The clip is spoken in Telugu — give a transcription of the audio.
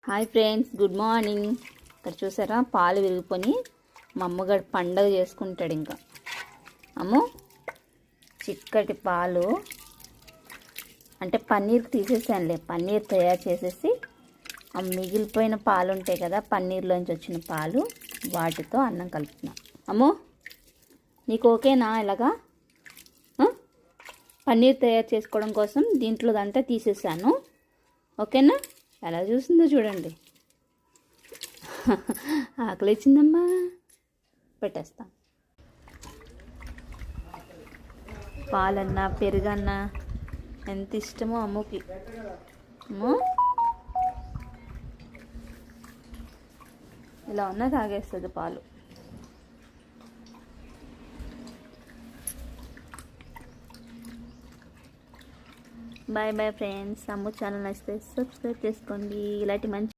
Hi friends, good morning. ఇక్కడ చూసారా, పాలు విరిగిపోయి మా అమ్మగారు పండగ చేసుకుంటాడు. ఇంకా అమ్మో, చిక్కటి పాలు అంటే పన్నీర్ తీసేసానులే. పన్నీర్ తయారు చేసేసి ఆ మిగిలిపోయిన పాలు ఉంటాయి కదా, పన్నీర్లోంచి వచ్చిన పాలు, వాటితో అన్నం కలుపుతున్నా. అమ్మో, నీకు ఓకేనా? ఇలాగా పన్నీర్ తయారు చేసుకోవడం కోసం దీంట్లో అంతా తీసేసాను. ఓకేనా? ఎలా చూసిందో చూడండి. ఆకలి వచ్చిందమ్మా, పెట్టేస్తా. పాలన్నా పెరుగన్నా ఎంత ఇష్టమో అమ్మకి. అమ్మో, ఇలా ఉన్నా తాగేస్తుంది పాలు. Bye bye friends. Ammu channel నచ్చితే సబ్స్క్రైబ్ చేసుకోండి. ఇలాంటి మంచి